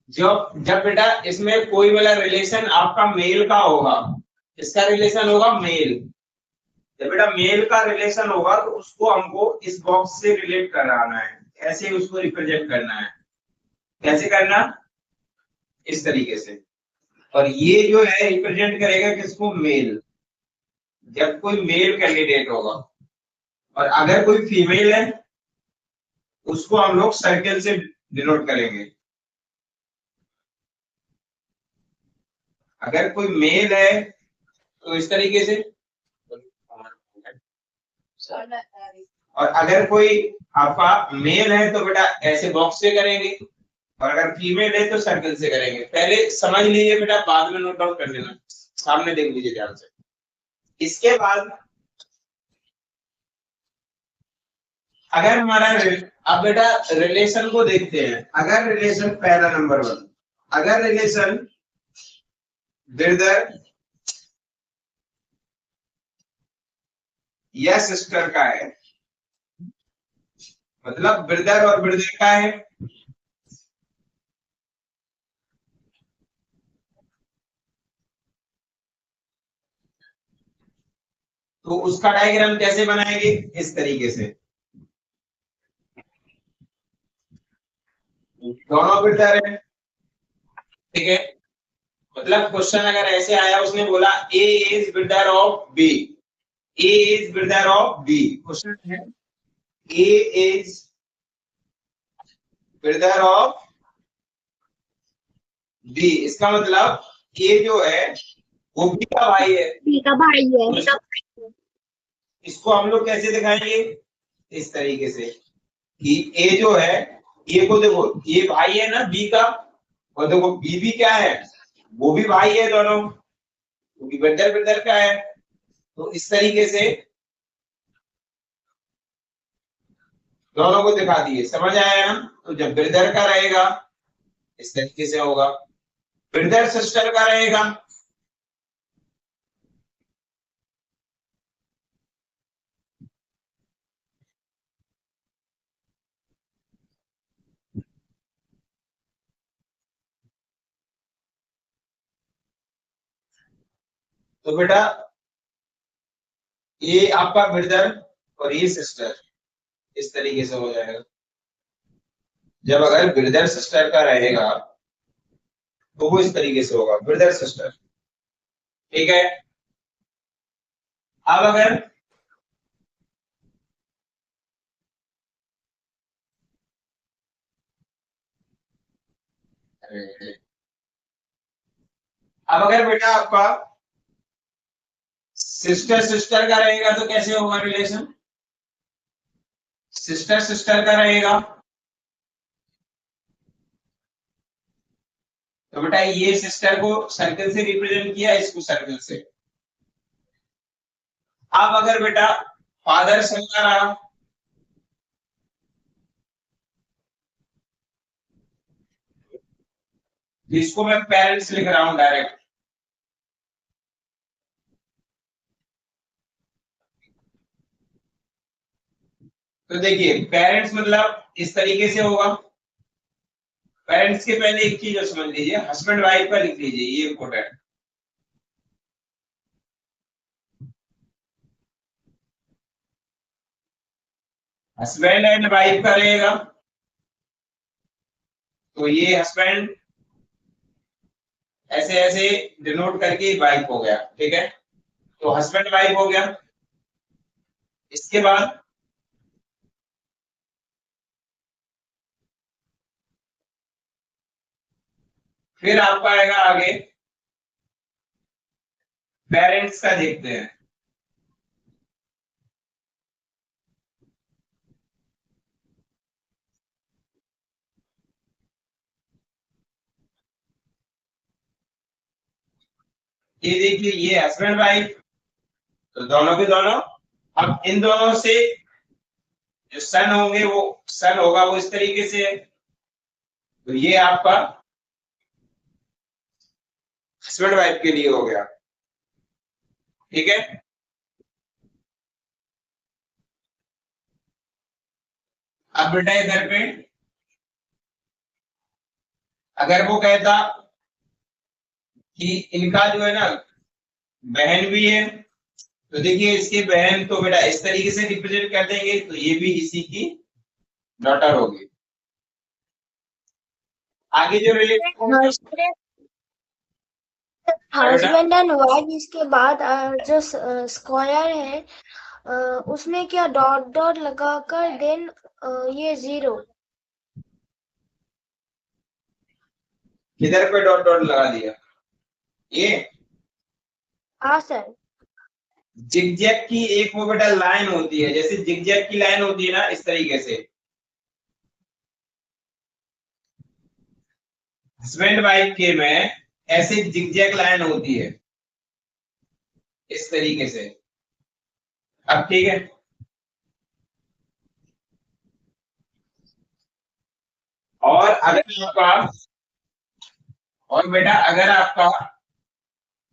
जब जब बेटा इसमें कोई वाला रिलेशन आपका मेल का होगा, इसका रिलेशन होगा मेल। जब बेटा मेल का रिलेशन होगा तो उसको हमको इस बॉक्स से रिलेट कराना है, ऐसे उसको रिप्रेजेंट करना है। कैसे करना? इस तरीके से। और ये जो है रिप्रेजेंट करेगा किसको? मेल। जब कोई मेल कैंडिडेट होगा, और अगर कोई फीमेल है उसको हम लोग सर्कल से डिनोट करेंगे। अगर कोई मेल है तो इस तरीके से, और अगर कोई आपका मेल है तो बेटा ऐसे बॉक्स से करेंगे, और अगर फीमेल है तो सर्कल से करेंगे। पहले समझ लीजिए बेटा, बाद में नोट डाउन कर लेना, सामने देख लीजिए ध्यान से। इसके बाद अगर हमारा अब बेटा रिलेशन को देखते हैं। अगर रिलेशन, पहला नंबर 1, अगर रिलेशन ब्रदर या सिस्टर का है, मतलब ब्रदर और ब्रदर का है, तो उसका डायग्राम कैसे बनाएंगे? इस तरीके से। दोनों ब्रदर है, ठीक है। मतलब क्वेश्चन अगर ऐसे आया, उसने बोला A is brother of B, A is brother of B, question है A is brother of B, इसका मतलब ए जो है वो बी का भाई है। बी का भाई है। तो इसको हम लोग कैसे दिखाएंगे? इस तरीके से कि ए जो है, ए को देखो, ये भाई है ना बी का, और देखो बी भी क्या है, वो भी भाई है दोनों, क्योंकि ब्रदर ब्रदर का है। तो इस तरीके से दोनों को दिखा दिए, समझ आया ना? तो जब ब्रदर का रहेगा इस तरीके से होगा, ब्रदर सिस्टर का रहेगा तो बेटा ये आपका ब्रदर और ये सिस्टर, इस तरीके से हो जाएगा। जब अगर ब्रदर सिस्टर का रहेगा तो वो इस तरीके से होगा, ब्रदर सिस्टर, ठीक है। अब अगर बेटा आपका सिस्टर सिस्टर का रहेगा तो कैसे होगा रिलेशन? सिस्टर सिस्टर का रहेगा तो बेटा ये सिस्टर को सर्कल से रिप्रेजेंट किया, इसको सर्कल से। अब अगर बेटा फादर सन का रहा, जिसको मैं पेरेंट्स लिख रहा हूं डायरेक्ट, तो देखिए पेरेंट्स मतलब इस तरीके से होगा। पेरेंट्स के पहले एक चीज समझ लीजिए, हस्बैंड वाइफ का लिख लीजिए, ये इंपॉर्टेंट। हस्बैंड एंड वाइफ का रहेगा तो ये हस्बैंड ऐसे ऐसे डिनोट करके वाइफ हो गया, ठीक है। तो हस्बैंड वाइफ हो गया। इसके बाद फिर आपका आएगा आगे, पेरेंट्स का देखते हैं। ये देखिए, ये हस्बैंड वाइफ, तो दोनों के दोनों। अब इन दोनों से जो सन होंगे, वो सन होगा वो इस तरीके से है। तो ये आपका हस्बैंड वाइफ के लिए हो गया, ठीक है। अब बेटा इधर पे अगर वो कहता कि इनका जो है ना बहन भी है, तो देखिए इसकी बहन तो बेटा इस तरीके से रिप्रेजेंट कर देंगे, तो ये भी इसी की डॉटर होगी। आगे जो रिलेशन हस्बैंड एंड वाइफ, इसके बाद जो स्क्वायर है उसमें क्या डॉट डॉट लगाकर देन ये 0। किधर पे डॉट डॉट लगा दिया? ये हाँ सर। जिगजैग की एक वो बेटा लाइन होती है, जैसे जिगजैग की लाइन होती है ना, इस तरीके से हस्बैंड वाइफ के में ऐसे जिगजैग लाइन होती है इस तरीके से। अब ठीक है, और अगर आपका, और बेटा अगर आपका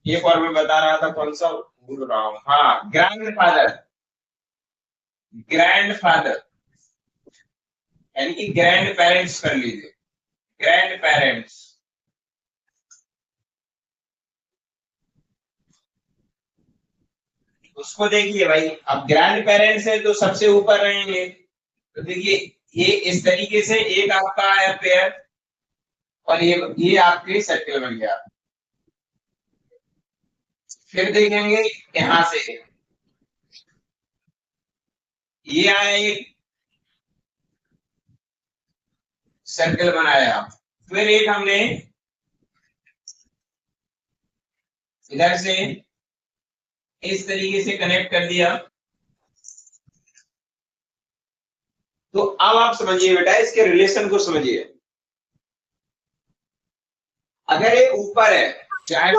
एक और मैं बता रहा था, कौन सा भूल रहा हूं, हाँ ग्रैंडफादर, ग्रैंडफादर यानी कि ग्रैंड पेरेंट्स कर लीजिए, ग्रैंड पेरेंट्स। उसको देखिए भाई, अब ग्रैंड पेरेंट्स है तो सबसे ऊपर रहेंगे, तो देखिए ये इस तरीके से एक आपका आया पेयर, और ये आपके सर्कल बन गया। फिर देखेंगे यहां से ये आया, एक सर्कल बनाया, फिर एक हमने इधर से इस तरीके से कनेक्ट कर दिया। तो अब आप समझिए बेटा, इसके रिलेशन को समझिए। अगर ये ऊपर है, चाहे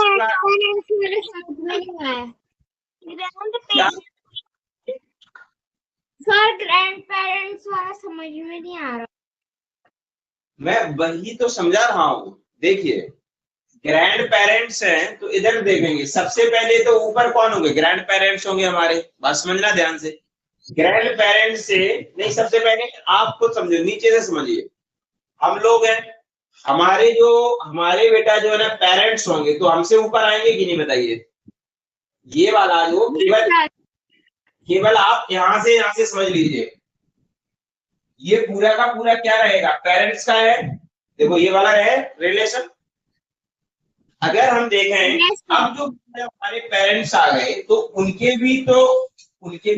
सर ग्रैंड पेरेंट्स वाला समझ में नहीं आ रहा। मैं वही तो समझा रहा हूं। देखिए ग्रैंड पेरेंट्स हैं तो इधर देखेंगे, सबसे पहले तो ऊपर कौन होंगे? ग्रैंड पेरेंट्स होंगे हमारे। बात समझना ध्यान से, ग्रैंड पेरेंट्स से नहीं, सबसे पहले आप खुद समझो, नीचे से समझिए। हम लोग हैं, हमारे बेटा जो है ना पेरेंट्स होंगे, तो हमसे ऊपर आएंगे कि नहीं बताइए? ये वाला जो केवल आप यहां से समझ लीजिए, ये पूरा का पूरा क्या रहेगा? पेरेंट्स का है। देखो ये वाला है रिलेशन। अगर हम देखें अब जो हमारे पेरेंट्स आ गए, तो उनके भी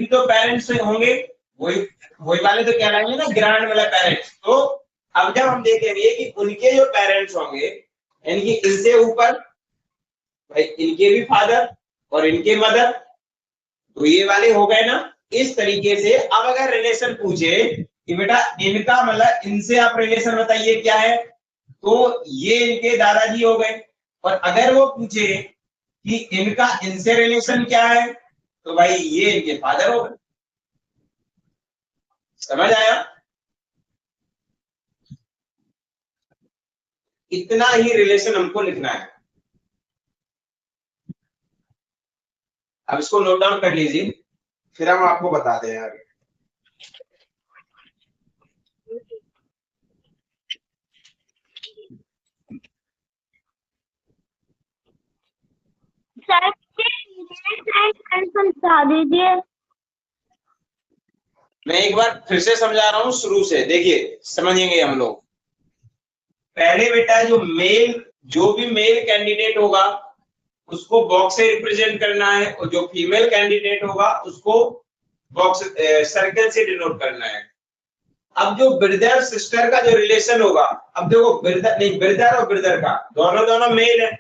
तो पेरेंट्स होंगे, वही वही वाले तो कहलाएंगे ना ग्रैंड वाला पेरेंट्स। तो अब जब हम देखेंगे कि उनके जो पेरेंट्स होंगे, यानी कि इनसे ऊपर भाई इनके भी फादर और इनके मदर, तो ये वाले हो गए ना इस तरीके से। अब अगर रिलेशन पूछे कि बेटा इनका मतलब इनसे आप रिलेशन बताइए क्या है, तो ये इनके दादाजी हो गए। और अगर वो पूछे कि इनका इनसे रिलेशन क्या है, तो भाई ये इनके फादर हो गए। समझ आया? इतना ही रिलेशन हमको लिखना है। अब इसको नोट डाउन कर लीजिए, फिर हम आपको बताते हैं आगे। समझा दीजिए। मैं एक बार फिर से समझा रहा हूं शुरू से, देखिए समझेंगे हम लोग। पहले बेटा जो भी मेल कैंडिडेट होगा उसको बॉक्स से रिप्रेजेंट करना है, और जो फीमेल कैंडिडेट होगा उसको बॉक्स सर्कल से डिनोट करना है। अब जो ब्रदर सिस्टर का जो रिलेशन होगा, अब देखो ब्रदर नहीं, ब्रदर और ब्रदर का दोनों दोनों मेल है,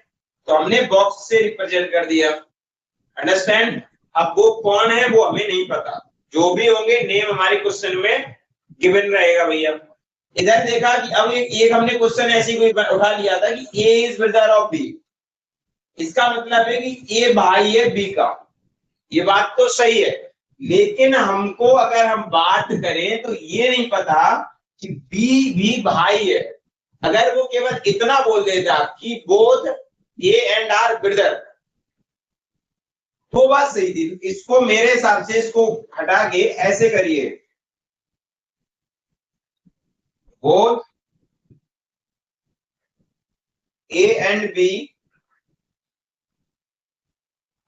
तो हमने बॉक्स से रिप्रेजेंट कर दिया। अंडरस्टैंड? अब वो कौन है वो हमें नहीं पता, जो भी होंगे नेम हमारे क्वेश्चन में गिवन रहेगा भैया। इधर देखा कि अब एक हमने क्वेश्चन ऐसी कोई उठा लिया था कि ए इज ब्रदर ऑफ बी, इसका मतलब है कि ए भाई है बी का। ये बात तो सही है, लेकिन हमको अगर हम बात करें तो ये नहीं पता कि बी भी भाई है। अगर वो केवल इतना बोल देता कि both A and R brother, तो बात सही थी। इसको मेरे हिसाब से इसको हटा के ऐसे करिए, both A and B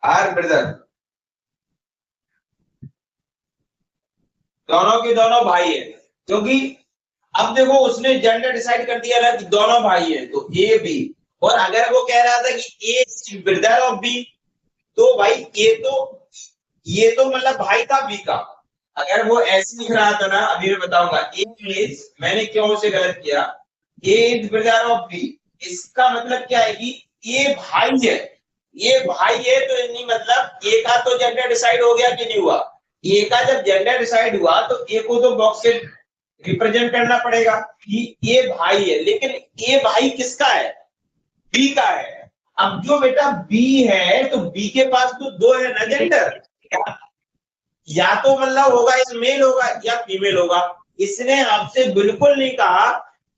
are brother, दोनों के दोनों भाई है। क्योंकि अब देखो उसने जेंडर डिसाइड कर दिया ना कि दोनों भाई है, तो ए बी। और अगर वो कह रहा था कि ए ब्रदर ऑफ बी, तो भाई ये तो मतलब भाई था बी का। अगर वो ऐसे लिख रहा था ना, अभी मैं बताऊंगा, ए इज, मैंने क्यों उसे गलत किया, ए इज ब्रदर ऑफ बी, इसका मतलब क्या है कि ये भाई है, ये भाई है, तो नहीं मतलब ए का तो जेंडर डिसाइड हो गया कि नहीं हुआ। ए का जब जेंडर डिसाइड हुआ तो ए को तो बॉक्स से रिप्रेजेंट करना पड़ेगा कि ये भाई है, लेकिन ये भाई किसका है, बी का है। अब जो बेटा बी है, तो बी के पास तो दो है ना जेंडर, या तो मतलब होगा या मेल होगा या फीमेल होगा। इसने आपसे बिल्कुल नहीं कहा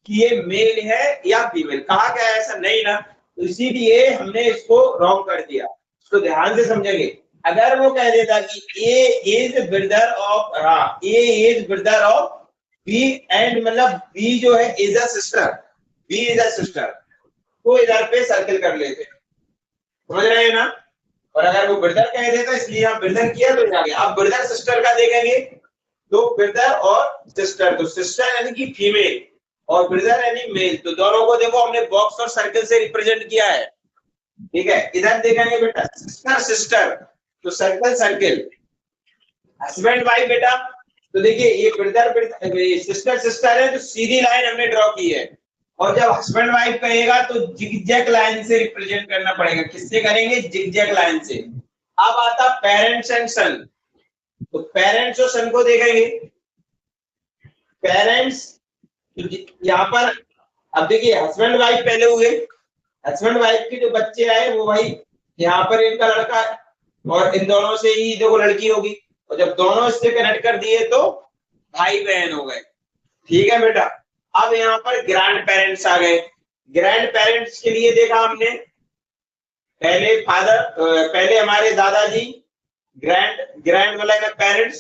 कि ये मेल है या फीमेल, कहा क्या है ऐसा नहीं ना, तो इसीलिए हमने इसको रॉन्ग कर दिया। तो ध्यान से समझेंगे, अगर वो कह देता कि ए इज ब्रदर ऑफ, हाँ A is brother of B and मतलब बी जो है is a sister, B is a sister, तो इधर पे सर्कल कर लेते, समझ रहे हैं ना। और अगर वो ब्रदर कह देता इसलिए हम ब्रदर किया तो आ गया। अब ब्रदर सिस्टर का देखेंगे, तो ब्रदर और सिस्टर, तो सिस्टर यानी कि फीमेल और ब्रदर यानी मेल, तो दोनों को देखो हमने बॉक्स और सर्कल से रिप्रेजेंट किया है। ठीक है, इधर देखेंगे बेटा सिस्टर सिस्टर, तो सर्कल सर्कल, हस्बैंड वाइफ बेटा, तो देखिए ये ब्रदर सिस्टर सिस्टर है, तो सीधी लाइन हमने ड्रॉ की है। और जब हस्बैंड वाइफ कहेगा तो जिगजैग लाइन से रिप्रेजेंट करना पड़ेगा, किससे करेंगे, जिगजैग लाइन से। अब आता पेरेंट्स एंड सन, तो पेरेंट्स और सन को देखेंगे, पेरेंट्स, तो यहाँ पर अब देखिए हस्बैंड वाइफ पहले हुए, हस्बैंड वाइफ के जो बच्चे आए वो भाई यहाँ पर इनका लड़का है, और इन दोनों से ही देखो लड़की होगी, और जब दोनों इससे कनेक्ट कर दिए तो भाई बहन हो गए। ठीक है बेटा, अब यहाँ पर ग्रैंड पेरेंट्स आ गए। ग्रैंड पेरेंट्स के लिए देखा हमने, पहले फादर, पहले हमारे दादाजी, ग्रैंड ग्रैंड मतलब पेरेंट्स,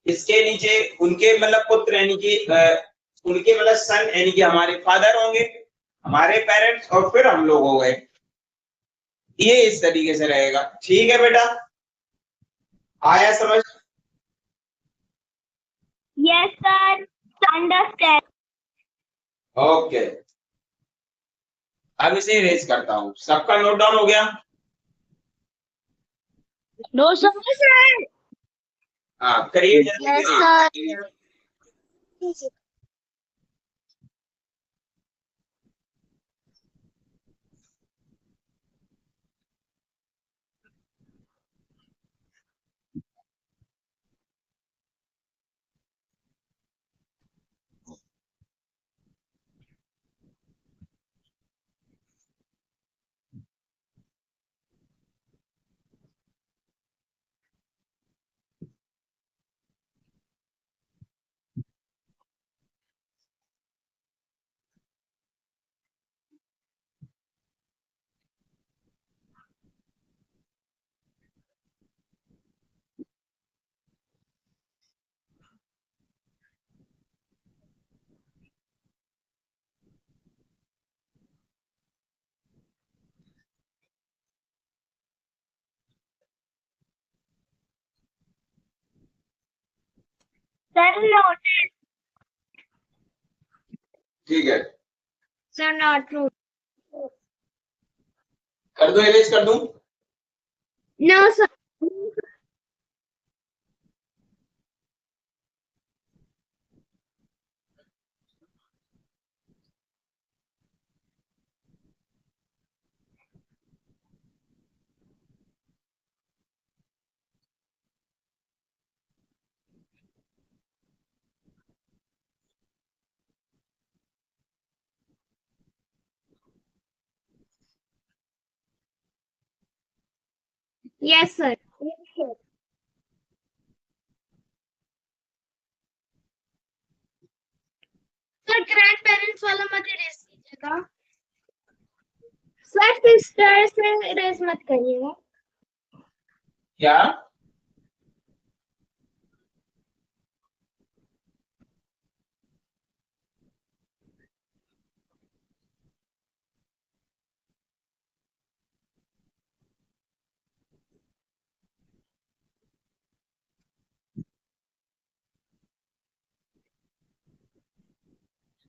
इसके नीचे उनके मतलब पुत्र यानी कि उनके मतलब सन यानी कि हमारे फादर होंगे, हमारे पेरेंट्स, और फिर हम लोग हो गए। ये इस तरीके से रहेगा। ठीक है बेटा, आया समझ। Yes, sir. Understand. ओके, अब इसे इरेज करता हूं, सबका नोट डाउन हो गया। No, sir. हाँ करिए जल्दी Yes, करिए। sir. Sir, noted. ठीक है, Sir, not true. कर दो, इरेज कर दूं। No, sir. Yes, sir. Sir grand parents वाला मत इरेज कीजिएगा, सर सिस्टर से इरेज मत करिएगा। क्या,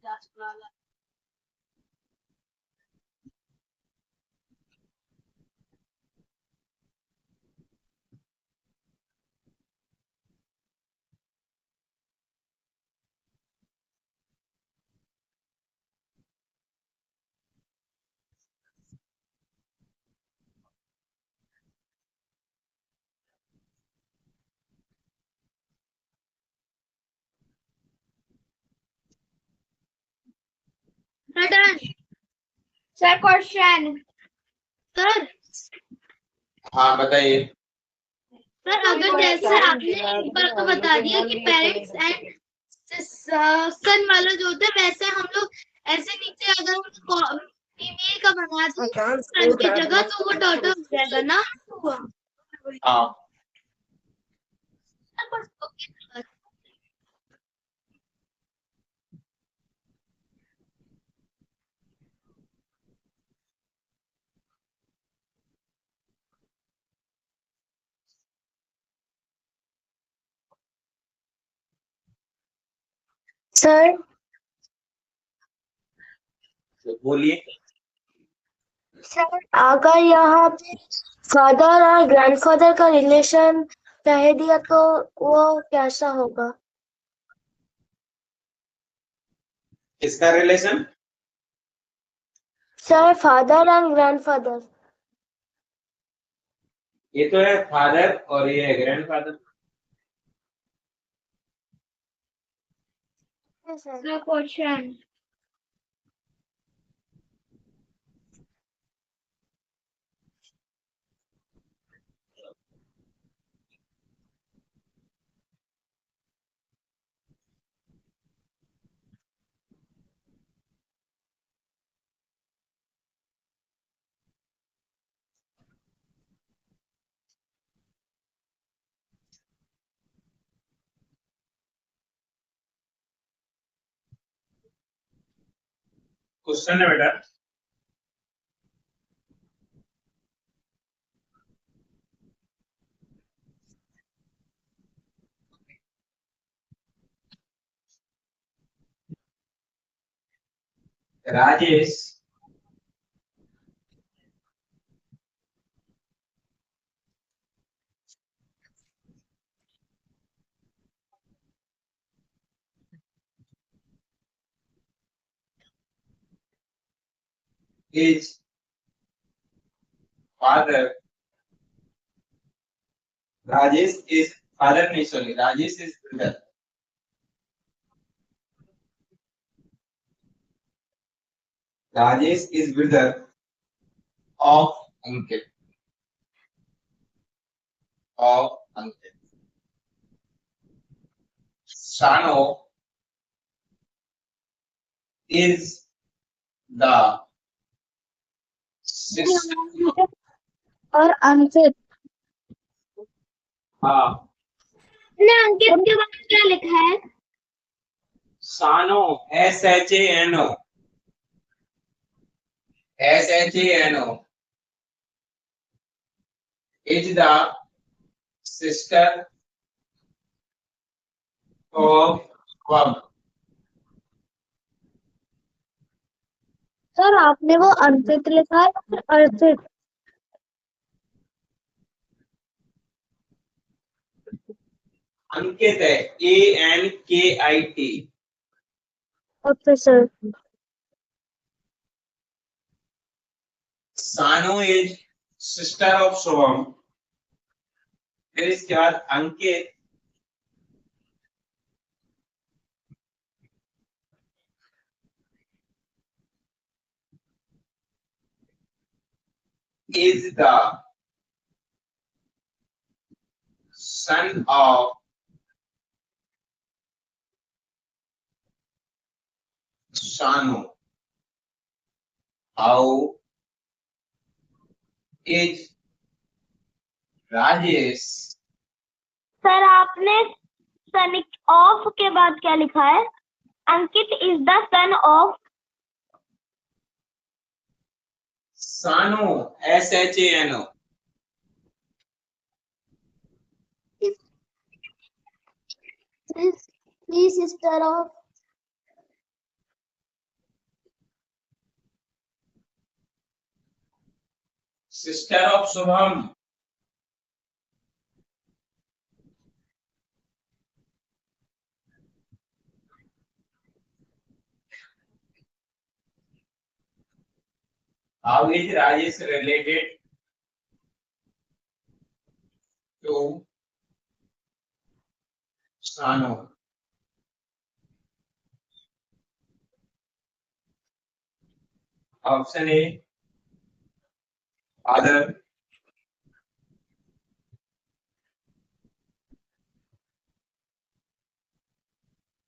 Done. Sir, question. Sir, हाँ बताइए। सर अगर जैसे आपने एक बार तो बता दिया कि पेरेंट्स एंड सन वाला जो होता है वैसे हम लोग ऐसे नीचे अगर फीमेल का बना दें सन की जगह तो वो डॉटर हो जाएगा ना। हाँ सर बोलिए। सर अगर यहाँ पे फादर और ग्रैंडफादर का रिलेशन कह दिया तो वो कैसा होगा? किसका relation? Sir father and grandfather. ये तो है फादर और ये है ग्रैंडफादर। Sir question. क्वेश्चन है बेटा। Rajesh is father. Rajesh is father नहीं sorry. Rajesh is brother. Rajesh is brother of Ankit. Of Ankit. Shano is the sister. और अंकित हाँ ने अंकित के बाद क्या लिखा है? Shano Shano Shano is the sister of Wab. Sir आपने वो अंकित लिखा है या फिर अर्पित? अंकित है ANKIT. Okay sir. Sano is sister of Shubham. फिर इसके बाद Ankit is the son of Shanu. How is Rajesh? Sir आपने सन ऑफ के बाद क्या लिखा है? Ankit is the son of Sanu SHANO. Sister of sister of Shubham. How is Rajesh related to Sanu? Option A, father.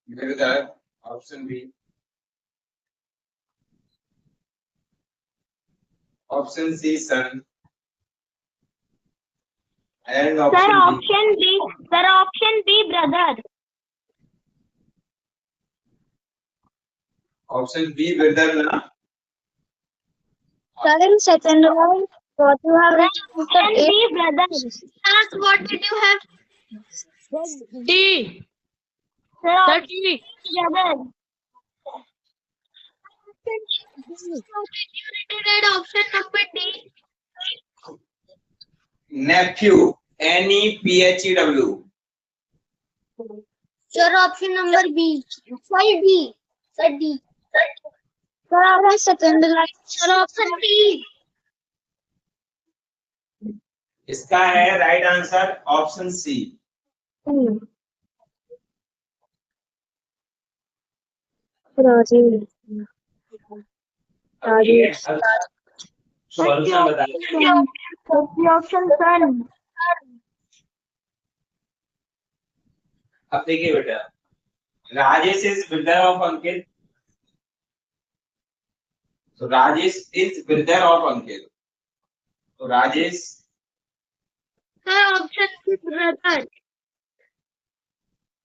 Brother. Option B. Option C, son. And Sir, option D. option B. Sir, option B, brother. Option B, brother na? Sir, in second round, what you have option B, brother. Last, what did you have? D. Sir, D. brother. You read option number D. Nephew. Nephew. Sir, option number B. Sir, D. Sir, D. Sir, option second line. Sir, option D. इसका है right answer option C. Solution बताइए। Option sir. अब देखिए बेटा, Rajesh is brother of Ankit, तो Rajesh is brother of Ankit, तो Rajesh sir option brother.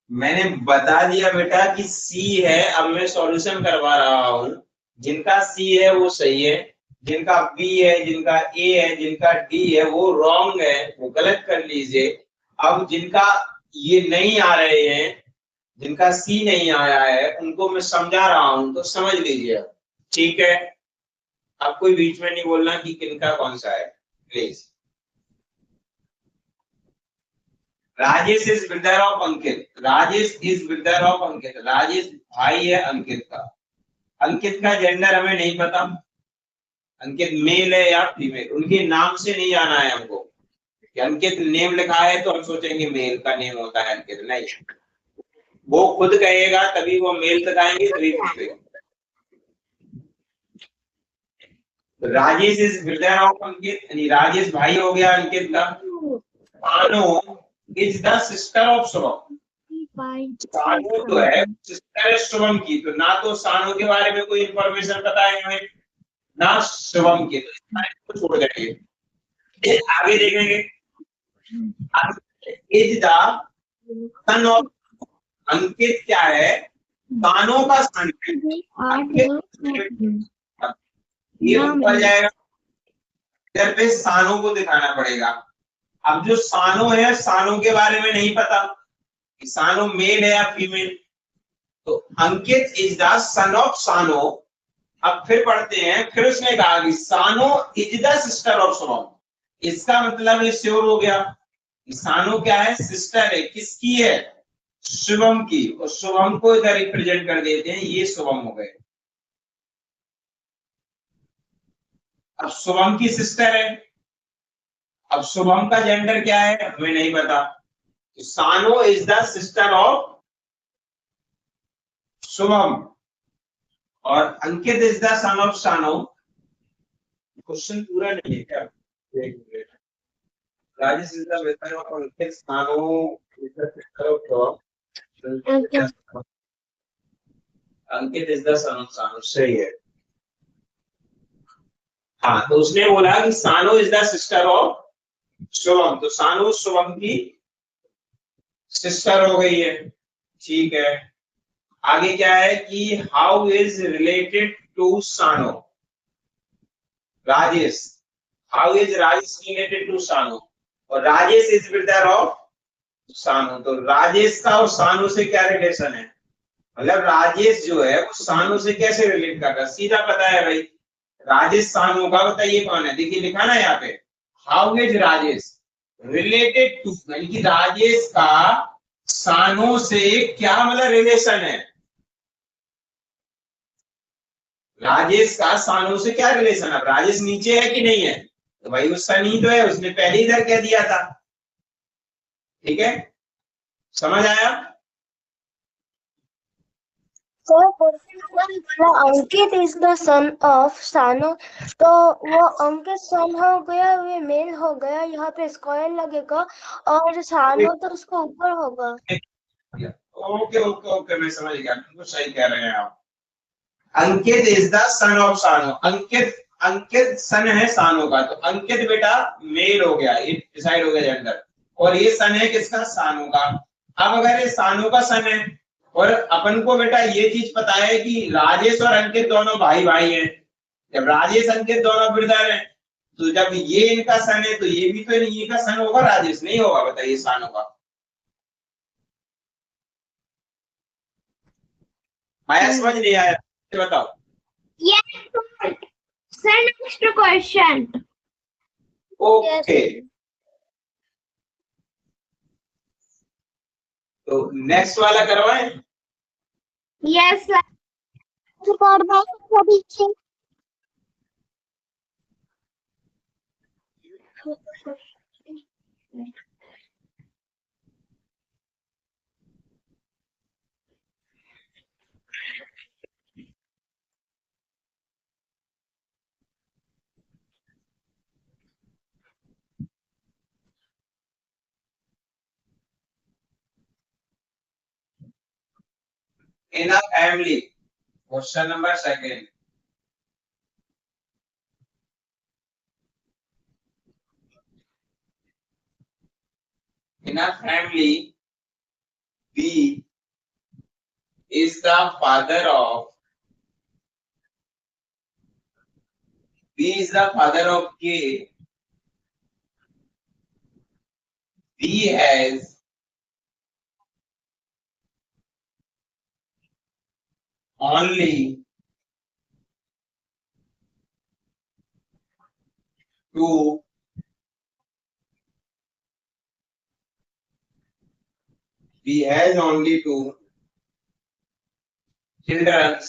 मैंने बता दिया बेटा कि सी है। अब मैं सॉल्यूशन करवा रहा हूं। जिनका सी है वो सही है, जिनका बी है, जिनका ए है, जिनका डी है वो रॉन्ग है, वो गलत कर लीजिए। अब जिनका ये नहीं आ रहे हैं, जिनका सी नहीं आया है, उनको मैं समझा रहा हूं, तो समझ लीजिए। ठीक है, अब कोई बीच में नहीं बोलना कि किनका कौन सा है, please. Rajesh is brother of Ankit. Rajesh is brother of Ankit. Rajesh भाई है अंकित का। अंकित का जेंडर हमें नहीं पता, अंकित मेल है या फीमेल, उनके नाम से नहीं जाना है हमको कि अंकित नेम लिखा है तो हम सोचेंगे मेल का नेम होता है अंकित, नहीं। वो खुद कहेगा तभी वो मेल तक आएंगे, तभी पूछेगा। राजेश इज ब्रदर ऑफ अंकित, यानी राजेश भाई हो गया अंकित का। सानू is the sister of Shubham. सानू तो है सिस्टर है शुभम की, तो ना तो सानू के बारे में कोई इंफॉर्मेशन पता है हमें, ना शुभम के, तो इस बारे को छोड़ देंगे। आगे देखेंगे, इज द सन ऑफ अंकित क्या है, सानू का सन है। ये ऊपर जाएगा, इधर पे सानू को दिखाना पड़ेगा। अब जो सानू है, सानू के बारे में नहीं पता कि सानू मेल है या फीमेल, तो अंकित इज द सन ऑफ सानू। अब फिर पढ़ते हैं, फिर उसने कहा कि Sanu is the sister of Shubham. इसका मतलब ये श्योर हो गया कि सानू क्या है, सिस्टर है। किसकी है, शुभम की। और शुभम को इधर रिप्रेजेंट कर देते हैं, ये शुभम हो गए। अब शुभम की सिस्टर है। अब शुभम का जेंडर क्या है हमें नहीं पता, तो Sanu is the sister of Shubham और Ankit is the son of Sanu. Question पूरा नहीं है क्या? Rajesh is the brother of Ankit, Sanu is the sister of Shubham, Ankit is the son of Sanu. सही है। हाँ, तो उसने बोला कि Sanu is the sister of Shubham, तो सानू शुभम की सिस्टर हो गई है। ठीक है, आगे क्या है कि how is related to Sanu, Rajesh. How is Rajesh related to Sanu, और राजेश इज ब्रदर ऑफ सानू। तो राजेश का और सानू से क्या रिलेशन है, मतलब राजेश जो है वो सानू से कैसे रिलेट कर रहा है, सीधा पता है भाई। राजेश सानू का, बताइए कौन है? देखिए लिखा ना यहाँ पे, how is Rajesh related to, यानी कि राजेश का सानू से क्या मतलब रिलेशन है, राजेश का सानू से क्या रिलेशन है? राजेश नीचे है कि नहीं है? तो भाई उसका नहीं तो है, उसने पहले इधर कह दिया था। ठीक है, समझ आया? अंकित इज द सन ऑफ सानू, तो वो अंकित सन हो गया, ये मेल हो गया, यहाँ पे स्क्वायर लगेगा और सानू तो उसको ऊपर होगा। ओके ओके ओके, मैं समझ गया, बिल्कुल सही कह रहे हैं आप। अंकित इज द सन ऑफ सानू, अंकित अंकित सन है सानू का, तो अंकित बेटा मेल हो गया, ये डिसाइड हो गया जेंडर, और ये सन है किसका? सानू का। अब अगर ये सानू का सन है और अपन को बेटा ये चीज पता है कि राजेश और अंकित दोनों भाई भाई हैं, जब राजेश अंकित दोनों ब्रदर हैं, तो जब ये इनका सन है तो ये भी तो इन्हीं का सन होगा, राजेश नहीं होगा? बताइए सानू का। आया समझ नहीं आया? बताओ। Yes, sir, next question. Okay, तो नेक्स्ट वाला करवाएं? Yes, sir. In a family, question number second. In a family, B is the father of K. B has only two children.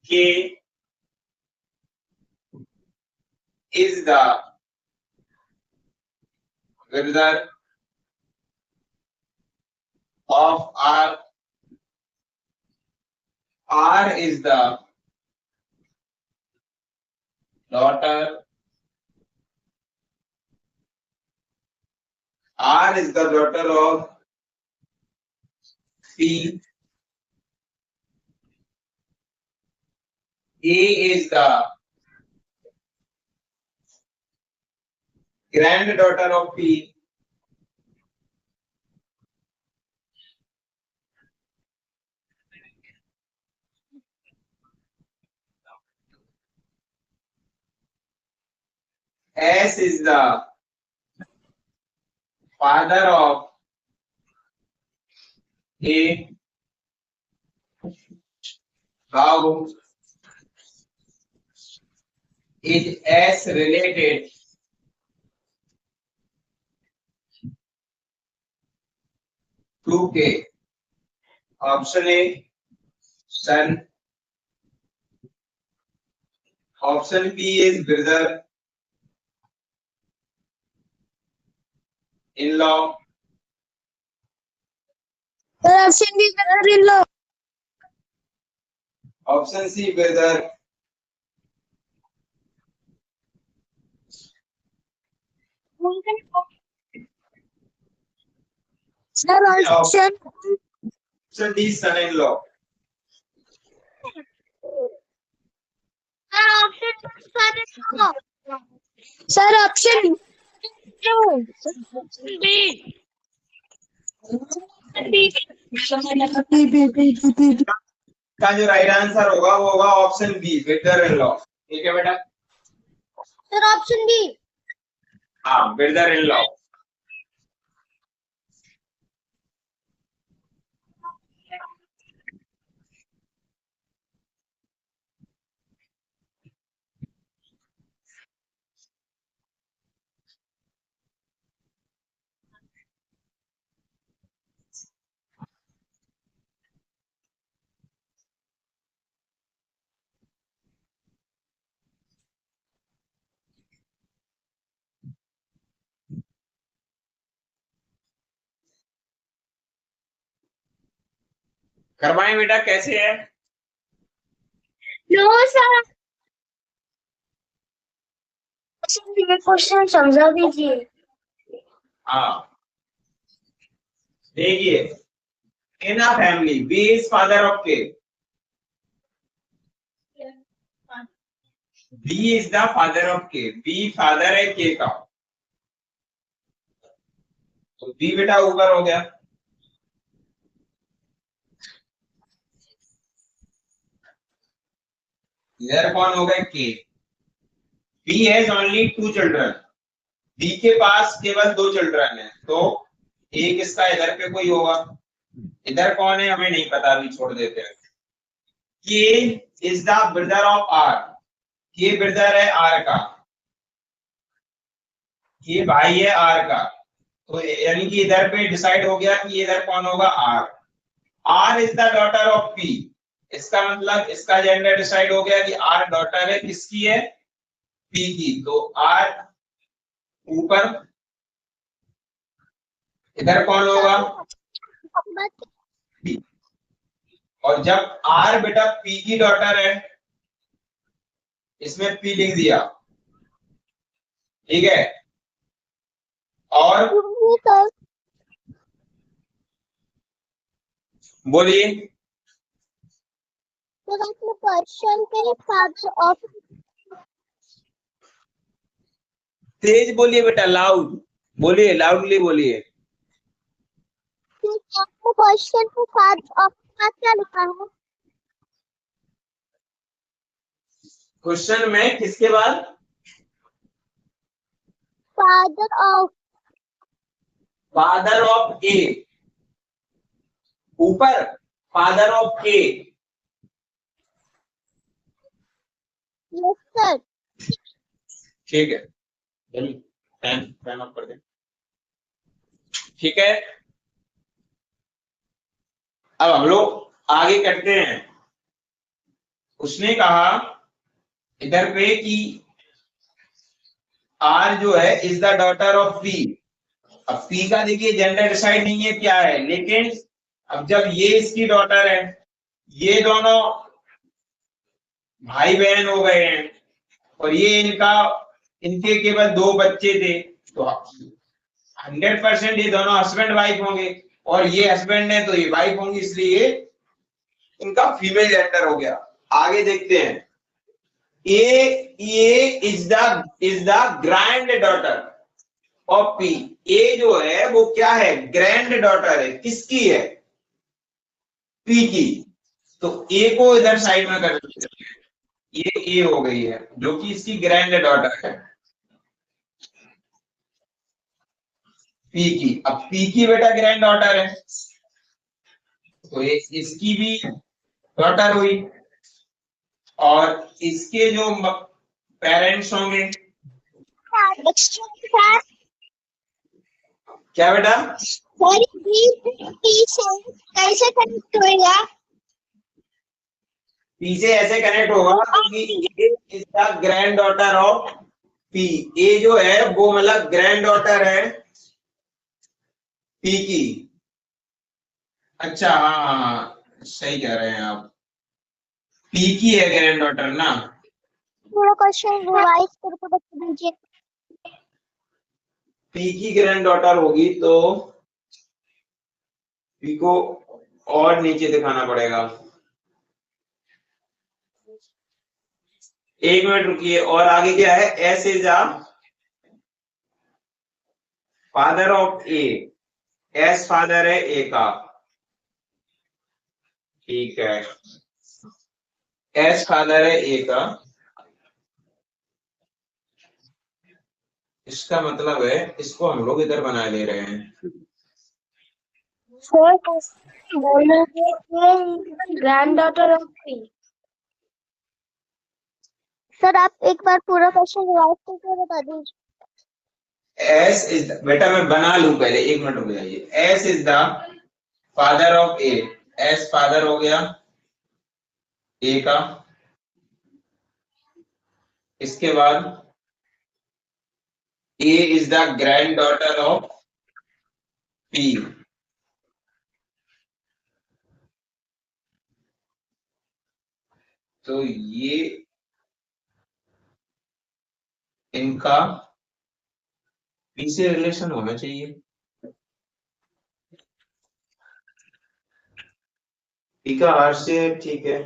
K is the brother of R. R is the daughter. R is the daughter of P. A is the granddaughter of P. S is the father of A. How is S related to K? Option A, son. Option B is brother in law. Option B, brother-in-law. Option C, brother. Sir, option Option D, son in law. Sir, option son-in-law. Sir, option B. का जो right answer होगा वो होगा option B, brother in law. ठीक है बेटा? Sir, option B. हाँ, brother in law. करवाएं बेटा, कैसे है? No sir. ये क्वेश्चन समझा दीजिए। हाँ, देखिए, in a family B is father of K, B is the father of K, B father है के का, तो बी बेटा ऊपर हो गया। इधर कौन हो गए? K. B has only 2 children, B के पास केवल 2 चिल्ड्रन है, तो एक इसका इधर पे कोई होगा। इधर कौन है हमें नहीं पता, अभी छोड़ देते हैं। K is the brother of R, K brother है आर का, ये भाई है आर का, तो यानी कि इधर पे डिसाइड हो गया कि इधर कौन होगा? R. R is the daughter of P, इसका मतलब इसका जेंडर डिसाइड हो गया कि आर डॉटर है, किसकी है? पी की, तो आर ऊपर, इधर कौन होगा? पी। और जब आर बेटा पी की डॉटर है, इसमें पी लिख दिया, ठीक है, और बोलिए। क्वेश्चन पे फादर ऑफ, तेज बोलिए बेटा, लाउड बोलिए, लाउडली बोलिए। क्वेश्चन पे फादर ऑफ का क्या लिखा है? क्वेश्चन में किसके बाद? फादर ऑफ, फादर ऑफ ए, ऊपर father of A. Yes sir. ठीक है, फैन ऑफ कर दे। ठीक है, अब हम लोग आगे करते हैं। उसने कहा इधर पे कि आर जो है is the daughter of P. अब पी का देखिए जेंडर डिसाइड नहीं है क्या है, लेकिन अब जब ये इसकी डॉटर है, ये दोनों भाई बहन हो गए हैं, और ये इनके केवल 2 बच्चे थे, तो 100% ये दोनों हस्बैंड वाइफ होंगे, और ये हस्बैंड है तो ये वाइफ होंगी, इसलिए इनका फीमेल जेंडर हो गया। आगे देखते हैं, A is the granddaughter of P. A जो है वो क्या है? ग्रैंड डॉटर है, किसकी है? पी की, तो ए को इधर साइड में कर देते हैं, ये ए हो गई है जो कि इसकी ग्रैंड डॉटर है, पी की। अब पी की बेटा ग्रैंड डॉटर है, तो ये इसकी भी डॉटर हुई, और इसके जो पेरेंट्स होंगे, क्या बेटा? कैसे कनेक्ट होगा? पी से ऐसे कनेक्ट होगा क्योंकि A is the granddaughter of P. A जो है वो मतलब ग्रैंड डॉटर है पी की। अच्छा, हाँ, सही कह रहे हैं आप, पी की है ग्रैंड डॉटर ना। पूरा क्वेश्चन रिवाइज करके बता दीजिए। पी की ग्रैंड डॉटर होगी तो पी को और नीचे दिखाना पड़ेगा। एक मिनट रुकिए, और आगे क्या है? S is the father of A, S father है ए का, ठीक है, एस फादर है ए का। इसका मतलब है इसको हम लोग इधर बना ले रहे हैं। सर बोलना grand daughter of P. Sir आप एक बार पूरा क्वेश्चन रिवाइज करके बता दीजिए। एस इज, बेटा मैं बना लूं पहले, एक मिनट रुक जाइए। S is the father of A, S father हो गया ए का, इसके बाद A is the granddaughter of P, तो ये इनका पी से रिलेशन होना चाहिए, पी का आर से, ठीक है।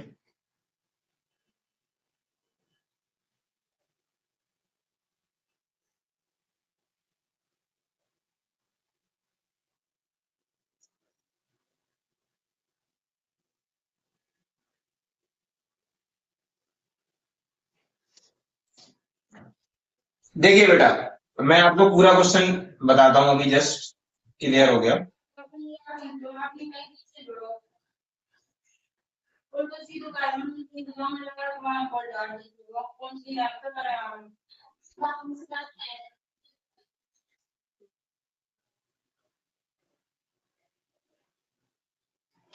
देखिए बेटा, मैं आपको पूरा क्वेश्चन बताता हूँ अभी, जस्ट क्लियर हो गया।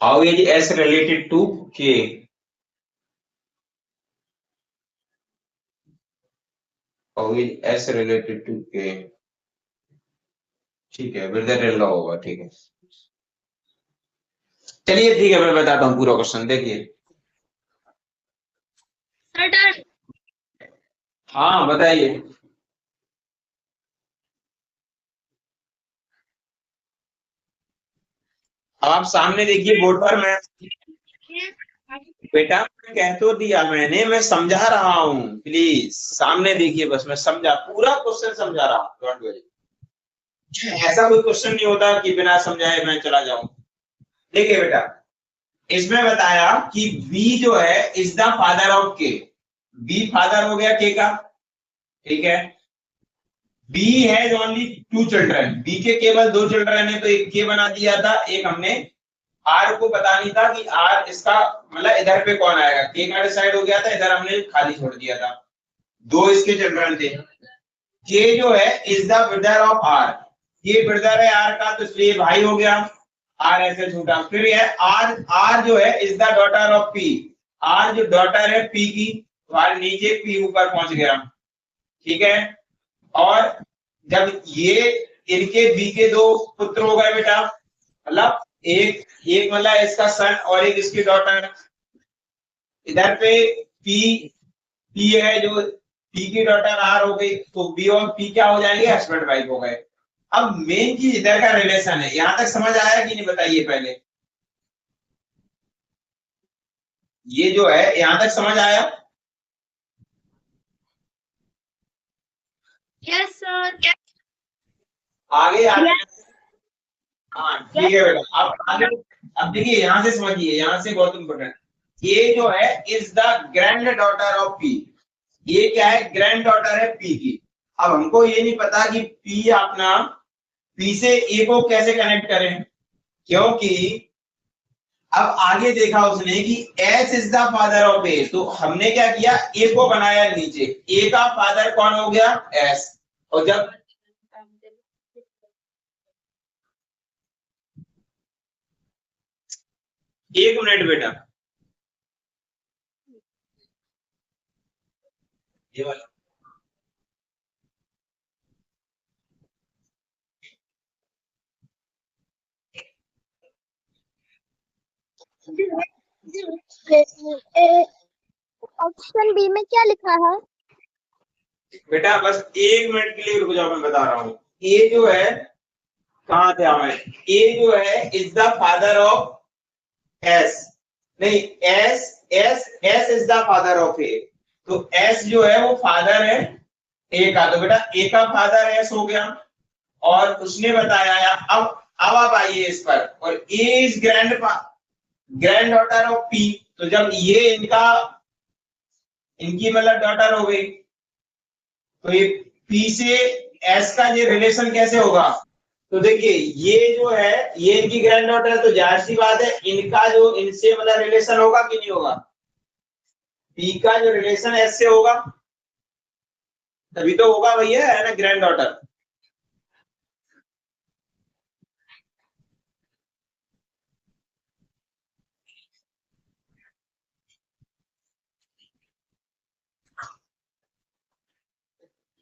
How is S related to K? How is S related to K? ठीक है, विद लॉ होगा, ठीक है। चलिए ठीक है, मैं बताता हूँ पूरा क्वेश्चन, देखिए। हाँ बताइए। अब आप सामने देखिए बोर्ड पर, मैं बेटा कह तो दिया मैंने, मैं समझा रहा हूँ, प्लीज सामने देखिए, बस मैं समझा, पूरा क्वेश्चन समझा रहा हूँ, डोंट वरी। ऐसा कोई क्वेश्चन नहीं होता कि बिना समझाए मैं चला जाऊं। देखिए बेटा, इसमें बताया कि B जो है इज द फादर ऑफ के, B फादर हो गया के का, ठीक है। B has only 2 children, B के केवल 2 चिल्ड्रन है, तो एक के बना दिया था, एक हमने R को पता नहीं था कि R इसका मतलब इधर पे कौन आएगा, के का डिसाइड हो गया था, इधर हमने खाली छोड़ दिया था, 2 इसके चिल्ड्रन थे। के जो है is the brother of R, ये ब्रदर है R का, तो इसलिए भाई हो गया, R ऐसे छूटा। फिर ये R जो है is the daughter of P, R जो डॉटर है P की, तो R नीचे P ऊपर पहुंच गया, ठीक है। और जब ये इनके B के 2 पुत्र हो गए बेटा, मतलब एक मतलब इसका सन और एक इसकी डॉटर, इधर पे P है जो P की डॉटर R हो गई, तो B और P क्या हो जाएंगे, हस्बैंड वाइफ हो गए। अब मेन चीज इधर का रिलेशन है, यहां तक समझ आया कि नहीं बताइए पहले, ये जो है यहां तक समझ आया? Yes sir. आगे हाँ ठीक है बेटा, अब आगे, अब देखिए यहां से समझिए, यहां से बहुत इंपॉर्टेंट, ये जो है is the granddaughter of P, ये क्या है, ग्रैंड डॉटर है P की। अब हमको ये नहीं पता कि P अपना P से A को कैसे कनेक्ट करें, क्योंकि अब आगे देखा उसने कि S is the father of A, तो हमने क्या किया, A को बनाया नीचे, A का फादर कौन हो गया, S, और जब एक मिनट बेटा, ये वाला ऑप्शन बी में क्या लिखा है? बेटा बस 1 मिनट के लिए रुक जाओ, मैं बता रहा हूँ। ए जो है, कहाँ थे हमें, ए जो है is the father of S, नहीं S S S is the father of A, तो एस जो है वो फादर है ए का, तो बेटा ए का फादर एस हो गया। और उसने बताया, अब आप आइए इस पर, और A is granddaughter of P, तो जब ये इनकी मतलब डॉटर हो गई, तो ये P से S का ये रिलेशन कैसे होगा, तो देखिए ये जो है ये इनकी ग्रैंड डॉटर है, तो जाहिर सी बात है इनका जो इनसे मतलब रिलेशन होगा कि नहीं होगा, P का जो रिलेशन S से होगा, तभी तो होगा भैया, है ना, ग्रैंड डॉटर।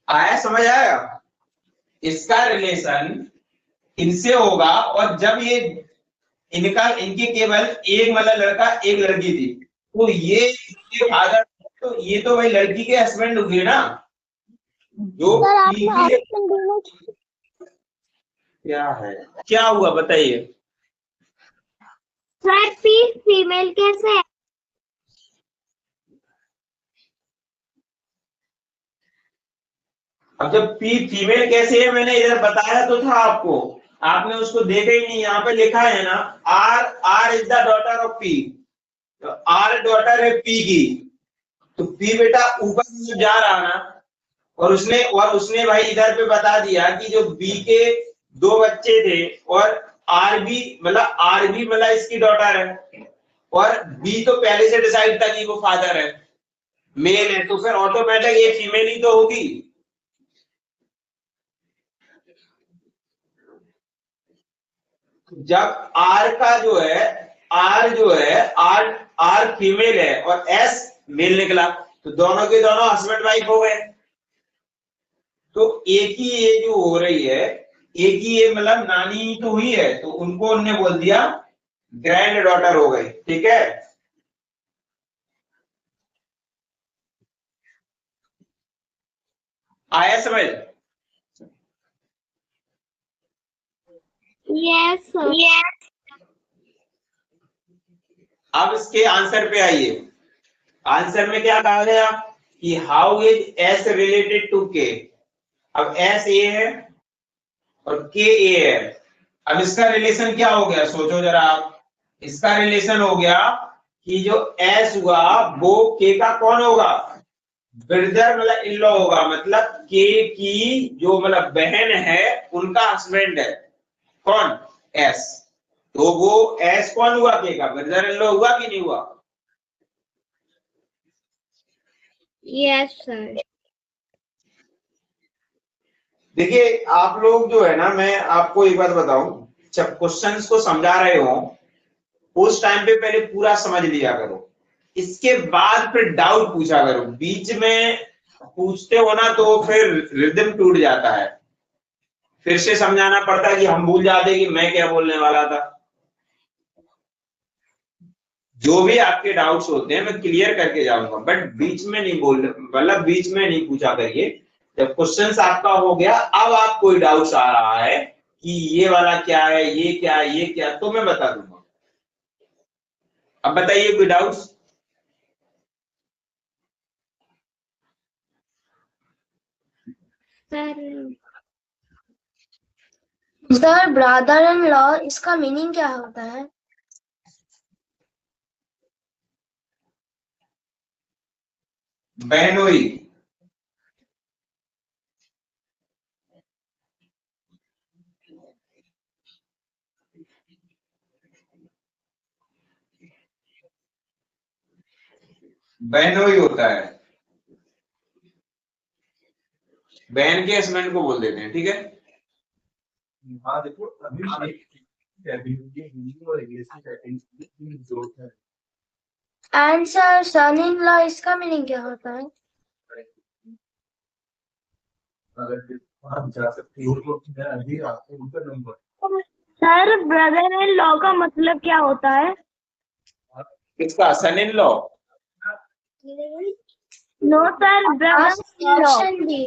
आया, समझ आया, इसका रिलेशन इनसे होगा, और जब ये इनकी केवल एक मतलब लड़का एक लड़की थी, तो ये फादर, तो ये तो भाई लड़की के हस्बैंड हुए ना, जो सर पी आपने की। ऑप्शन डी में क्या है, क्या हुआ बताइए। सर पी फीमेल कैसे है? अब जब पी फीमेल कैसे है, मैंने इधर बताया तो था आपको, आपने उसको देखा ही नहीं। यहाँ पे लिखा है ना, R R is the daughter of P, तो आर डॉटर है पी की, तो पी बेटा ऊपर की तरफ जा रहा ना, और उसने भाई इधर पे बता दिया कि जो बी के दो बच्चे थे, और आर बी मतलब इसकी डॉटर है, और बी तो पहले से डिसाइड था कि वो फादर है, मेल है, तो फिर ऑटोमेटिक ये फीमेल ही तो होगी। जब आर का जो है, आर आर फीमेल है और एस मेल निकला, तो दोनों के दोनों हस्बैंड वाइफ हो गए। तो एक ही ये जो हो रही है, एक ही ये मतलब नानी तो हुई है, तो उनको उनने बोल दिया ग्रैंड डॉटर हो गई, ठीक है। आया समझ। Yes sir. अब इसके आंसर पे आइए। आंसर में क्या कहा गया कि how is S related to K. अब एस ए है और के ए है। अब इसका रिलेशन क्या हो गया, सोचो जरा आप। इसका रिलेशन हो गया कि जो एस हुआ वो के का कौन होगा, ब्रदर मतलब इन लॉ होगा, मतलब के की जो मतलब बहन है उनका हस्बैंड है, कौन, एस। तो वो एस कौन हुआ, के का ब्रदर इन लॉ हुआ कि नहीं हुआ। Yes sir. देखिए आप लोग जो है ना, मैं आपको एक बात बताऊं, जब क्वेश्चंस को समझा रहे हो उस टाइम पे पहले पूरा समझ लिया करो, इसके बाद फिर डाउट पूछा करो। बीच में पूछते हो ना तो फिर रिदम टूट जाता है, फिर से समझाना पड़ता है कि हम भूल जाते कि मैं क्या बोलने वाला था। जो भी आपके डाउट्स होते हैं मैं क्लियर करके जाऊंगा, बट बीच में नहीं बोल, मतलब बीच में नहीं पूछा करिए। जब क्वेश्चंस आपका हो गया, अब आप कोई डाउट्स आ रहा है कि ये वाला क्या है, ये क्या है, ये क्या, तो मैं बता दूंगा। अब बताइए कोई doubts. Sir sir brother in law इसका मीनिंग क्या होता है? बहनोई। बहनोई होता है, बहन के हस्बैंड को बोल देते हैं, ठीक है। हाँ देखो अभी हिंदी और इंग्लिश की टाइपिंग जरूरत है। And sir son in law इसका मीनिंग क्या होता है? अगर आप जा सकते हो तो मैं अभी आपको उनका number sir brother in law का मतलब क्या होता है? किसका, son in law. No sir brother in law. Option D.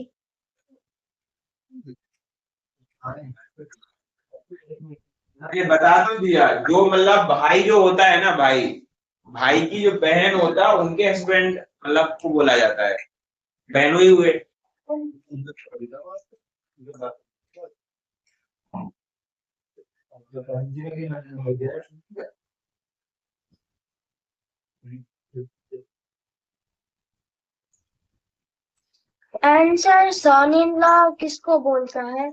ये बता तो दिया, जो मतलब भाई जो होता है ना, भाई भाई की जो बहन होता है उनके हस्बैंड मतलब को बोला जाता है, बहनोई हुए। And sir son in law किसको बोलता है?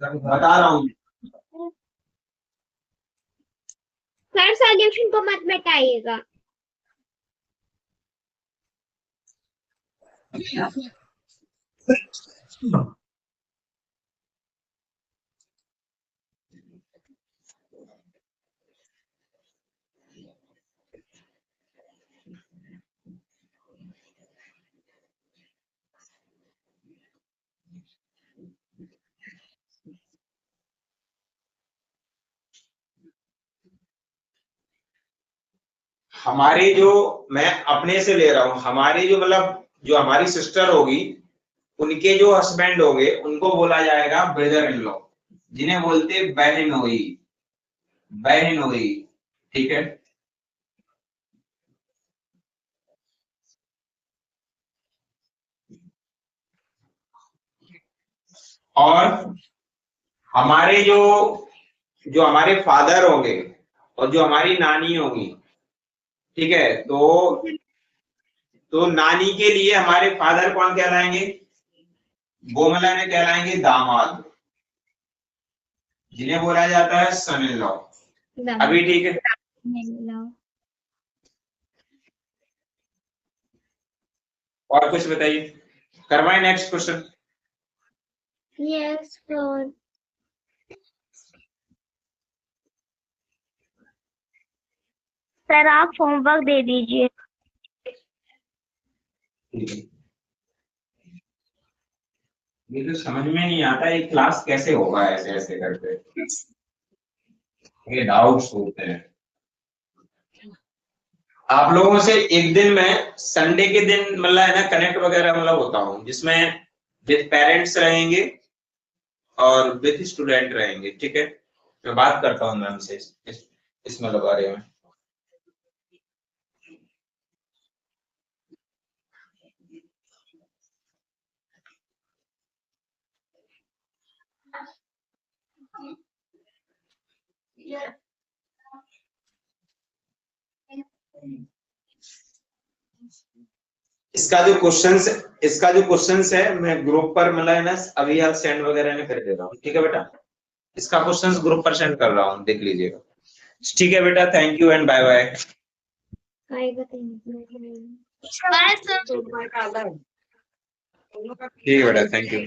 बता रहा हूँ। सर सॉल्यूशन को मत मिटाइएगा। हमारे जो, मैं अपने से ले रहा हूँ, हमारी जो मतलब जो हमारी सिस्टर होगी उनके जो हस्बैंड होंगे उनको बोला जाएगा ब्रदर इन लॉ, जिन्हें बोलते बहनोई, बहनोई, ठीक है। और हमारे जो हमारे फादर होंगे और जो हमारी नानी होगी, ठीक है, तो नानी के लिए हमारे फादर कौन कहलाएंगे? वो मतलब कहलाएंगे दामाद, जिन्हें बोला जाता है सन इन लॉ। अभी ठीक है, और कुछ बताइए, करवाएं next question. Yes sir. Sir आप होमवर्क दे दीजिए। ये तो समझ में नहीं आता ये क्लास कैसे होगा ऐसे ऐसे करके, ये डाउट्स होते हैं। आप लोगों से एक दिन में संडे के दिन मतलब है ना कनेक्ट वगैरह मतलब होता हूँ, जिसमें विद पेरेंट्स रहेंगे और विद स्टूडेंट रहेंगे, ठीक है। मैं बात करता हूँ मैम से इस मतलब बारे में। इसका जो क्वेश्चंस है मैं ग्रुप पर मतलब है ना अभी आप सेंड वगैरह में कर दे रहा हूँ, ठीक है बेटा। इसका क्वेश्चंस ग्रुप पर सेंड कर रहा हूँ, देख लीजिएगा। ठीक है बेटा, thank you and bye bye. Bye sir. ठीक है बेटा, थैंक यू।